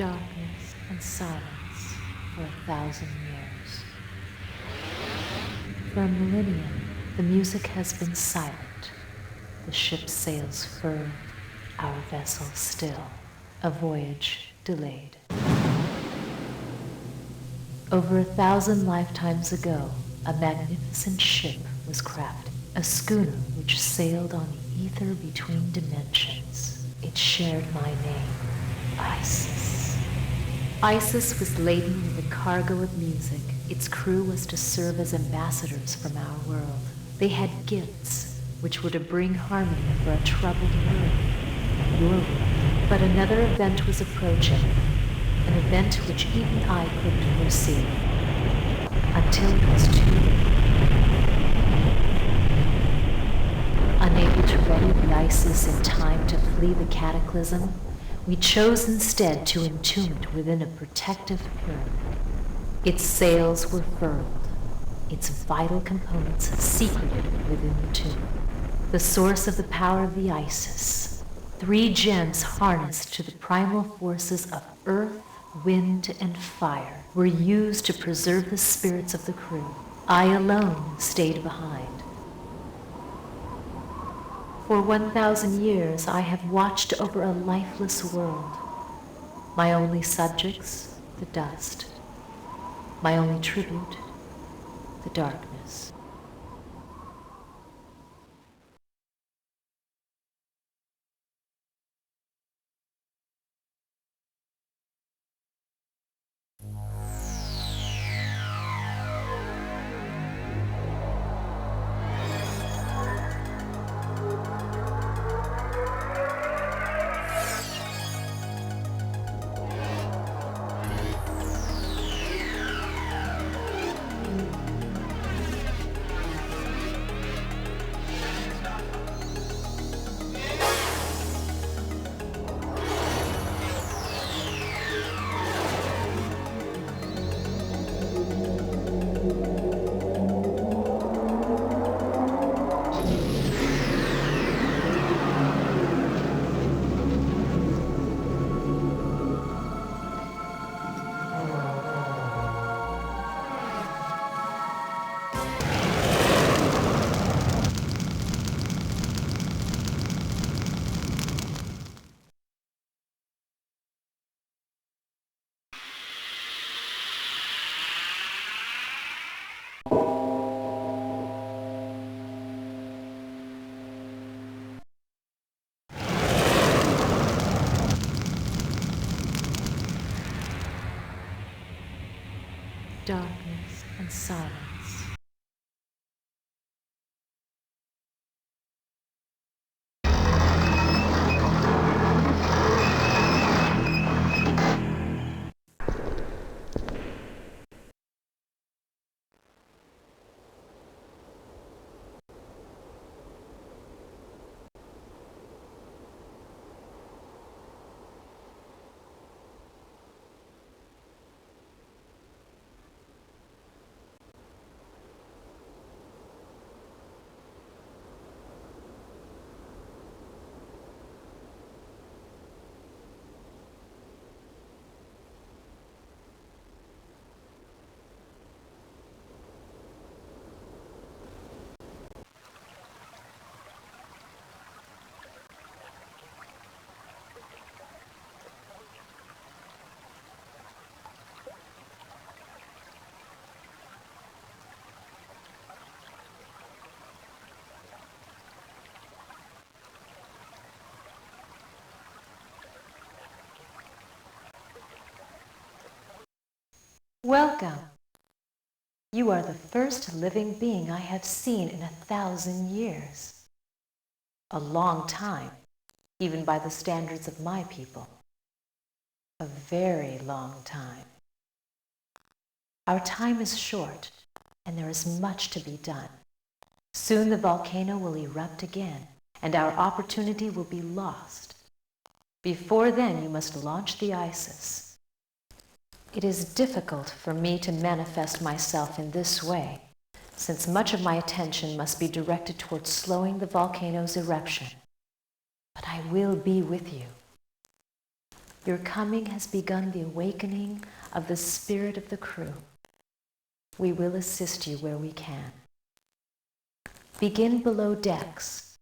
darkness and silence for 1,000 years. For a millennium, the music has been silent. The ship's sails furled, our vessel still, a voyage delayed. Over 1,000 lifetimes ago, a magnificent ship was crafted, a schooner which sailed on the ether between dimensions. It shared my name, Isis. Isis was laden with a cargo of music. Its crew was to serve as ambassadors from our world. They had gifts which were to bring harmony for a troubled world, your world. But another event was approaching, an event which even I couldn't foresee, until it was too late. Unable to ready the Isis in time to flee the cataclysm, we chose instead to entomb it within a protective pyramid. Its sails were furled, its vital components secreted within the tomb. The source of the power of the Isis, 3 gems harnessed to the primal forces of earth, wind, and fire, were used to preserve the spirits of the crew. I alone stayed behind. For 1,000 years I have watched over a lifeless world. My only subjects, the dust. My only tribute, the darkness. Darkness and silence. Welcome. You are the first living being I have seen in 1,000 years. A long time, even by the standards of my people. A very long time. Our time is short, and there is much to be done. Soon the volcano will erupt again, and our opportunity will be lost. Before then, you must launch the Isis. It is difficult for me to manifest myself in this way, since much of my attention must be directed towards slowing the volcano's eruption. But I will be with you. Your coming has begun the awakening of the spirit of the crew. We will assist you where we can. Begin below decks.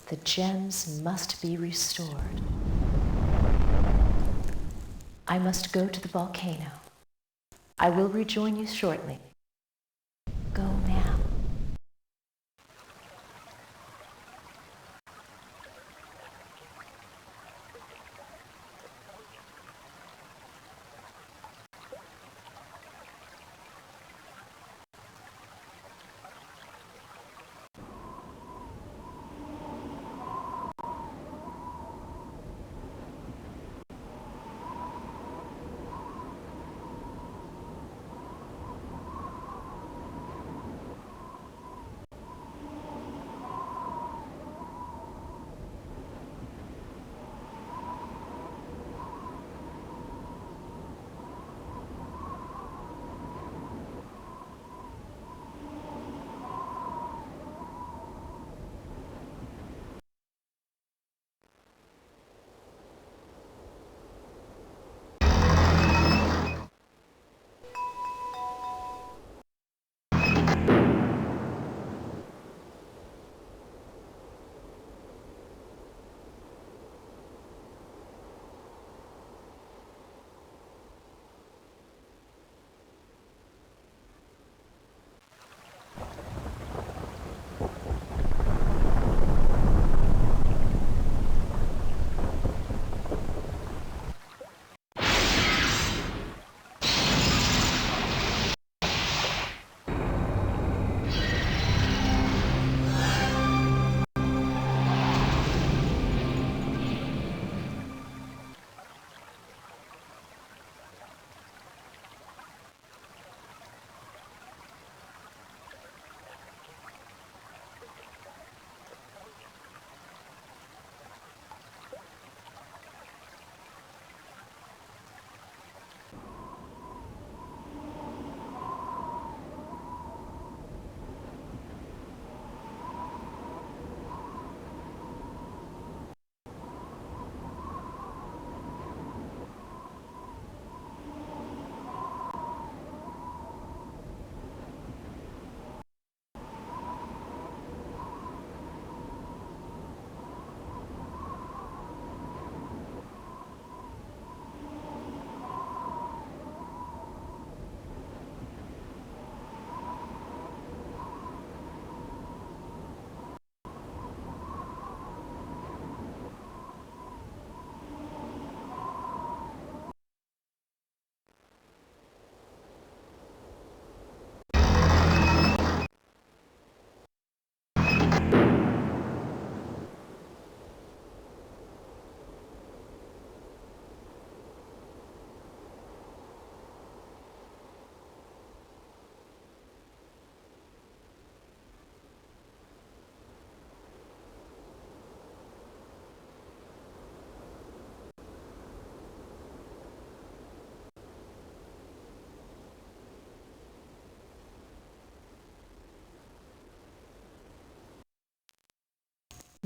The gems must be restored. I must go to the volcano. I will rejoin you shortly. Go now.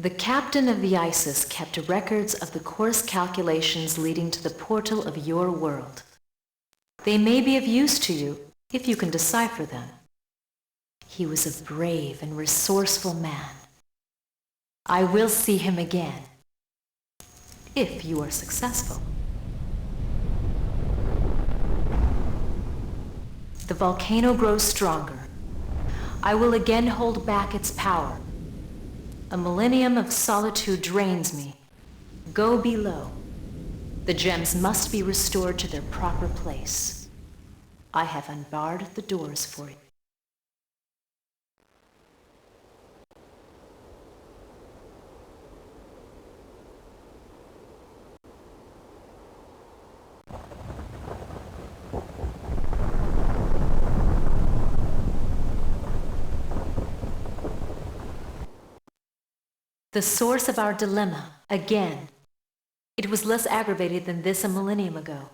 The captain of the Isis kept records of the course calculations leading to the portal of your world. They may be of use to you if you can decipher them. He was a brave and resourceful man. I will see him again, if you are successful. The volcano grows stronger. I will again hold back its power. A millennium of solitude drains me. Go below. The gems must be restored to their proper place. I have unbarred the doors for you. The source of our dilemma, again. It was less aggravated than this a millennium ago.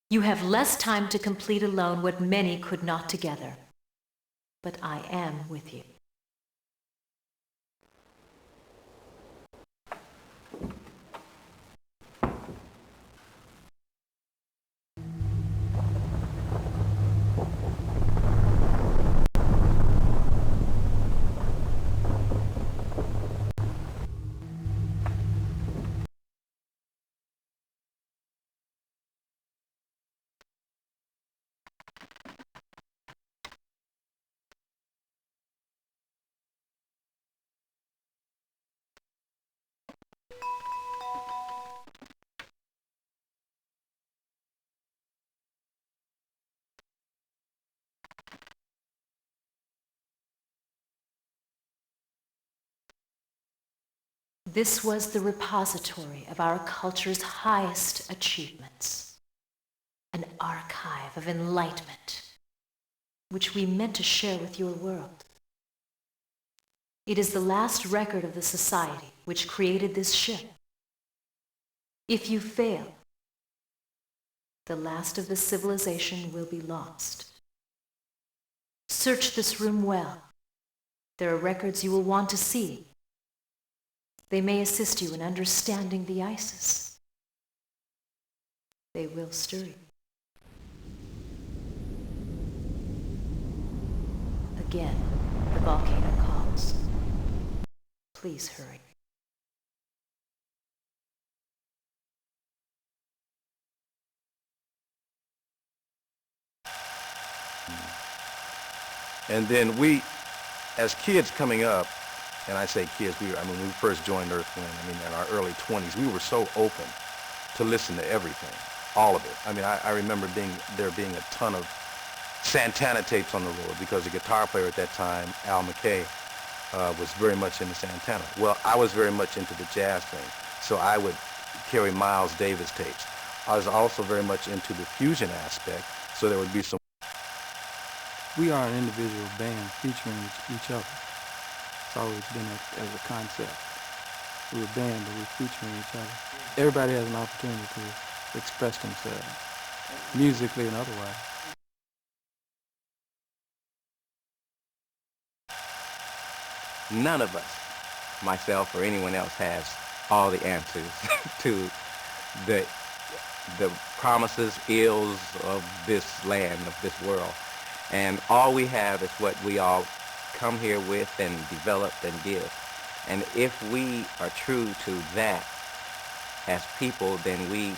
You have less time to complete alone what many could not together. But I am with you. This was the repository of our culture's highest achievements, an archive of enlightenment, which we meant to share with your world. It is the last record of the society which created this ship. If you fail, the last of the civilization will be lost. Search this room well. There are records you will want to see. They may assist you in understanding the ISIS. They will stir you. Again, the volcano calls. Please hurry. And then we, as kids coming up, and I say kids, when we first joined Earth Wind, in our early 20s, we were so open to listen to everything, all of it. I remember there being a ton of Santana tapes on the road because the guitar player at that time, Al McKay, was very much into Santana. Well, I was very much into the jazz thing, so I would carry Miles Davis tapes. I was also very much into the fusion aspect, so there would be some. We are an individual band featuring each other. It's always been as a concept. We're a band, but we're featuring each other. Everybody has an opportunity to express themselves, musically and otherwise. None of us, myself or anyone else, has all the answers to the promises, ills of this land, of this world. And all we have is what we all come here with and develop and give. And if we are true to that as people, then we,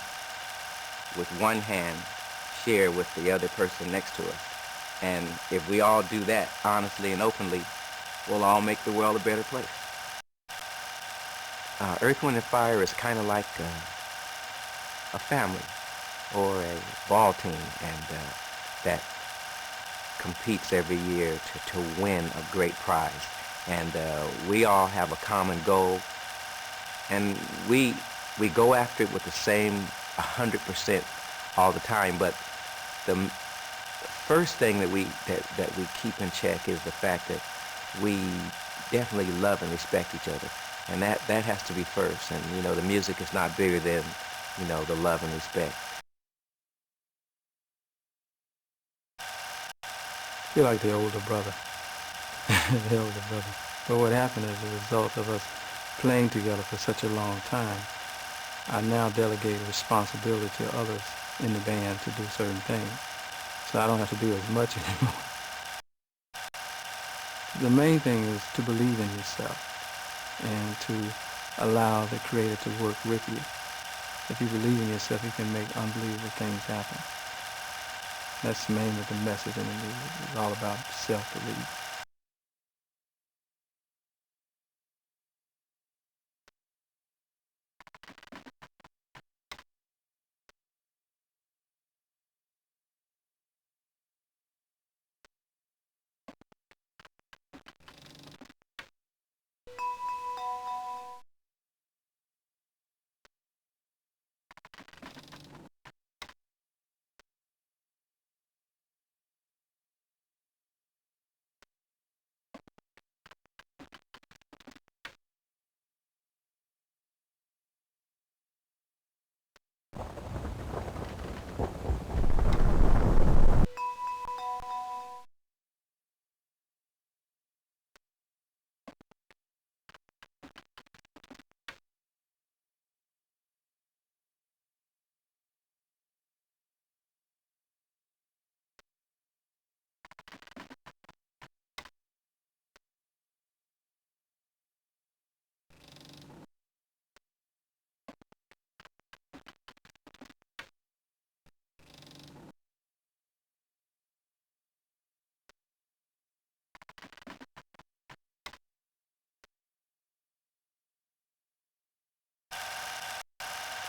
with one hand, share with the other person next to us. And if we all do that honestly and openly, we'll all make the world a better place. Earth, Wind & Fire is kind of like a family or a ball team, and that competes every year to win a great prize. And we all have a common goal, and we go after it with the same 100% all the time. But the first thing that we keep in check is the fact that we definitely love and respect each other, and that has to be first. And the music is not bigger than the love and respect. I feel like the older brother. The older brother. But what happened as a result of us playing together for such a long time, I now delegate responsibility to others in the band to do certain things. So I don't have to do as much anymore. The main thing is to believe in yourself and to allow the Creator to work with you. If you believe in yourself, you can make unbelievable things happen. That's mainly the message in the music. It's all about self-belief.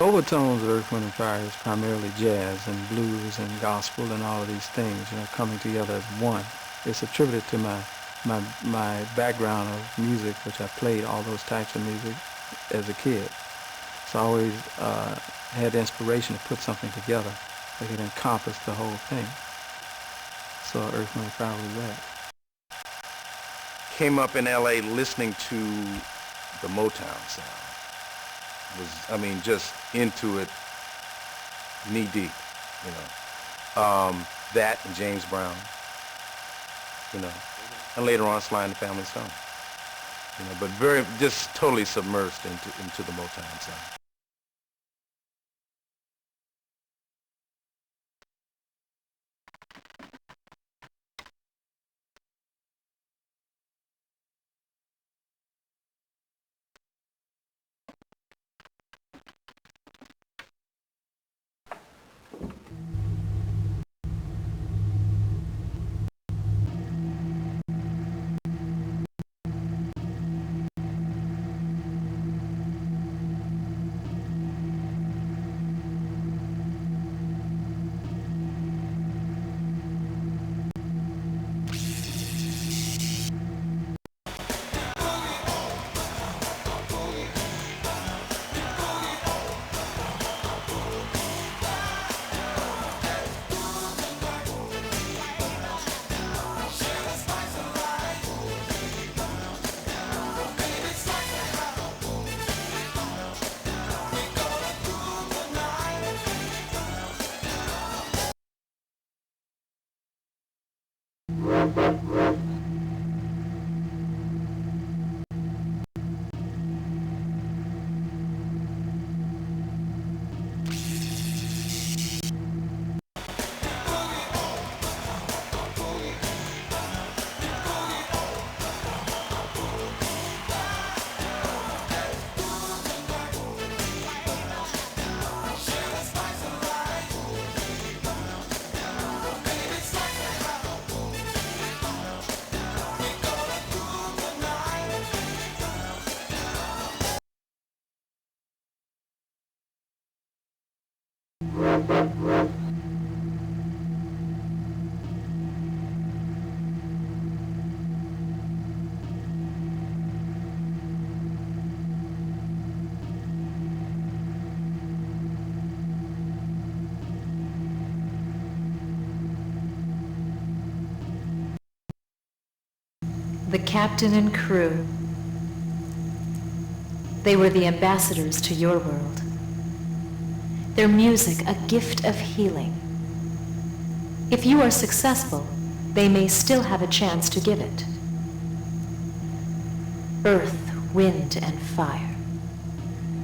Overtones of Earth, Wind, and Fire is primarily jazz and blues and gospel and all of these things, coming together as one. It's attributed to my background of music, which I played all those types of music as a kid. So I always had the inspiration to put something together that could encompass the whole thing. So Earth, Wind, and Fire was that. Came up in LA listening to the Motown sound. Just into it, knee deep, that and James Brown, and later on Sly and the Family Stone, but just totally submersed into the Motown sound. The captain and crew. They were the ambassadors to your world. Their music a gift of healing. If you are successful, they may still have a chance to give it. Earth, wind, and fire.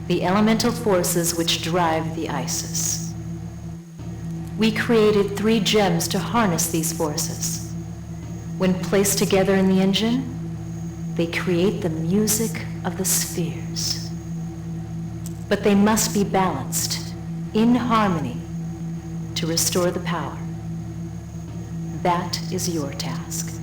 The elemental forces which drive the Isis. We created 3 gems to harness these forces. When placed together in the engine, they create the music of the spheres. But they must be balanced, in harmony, to restore the power. That is your task.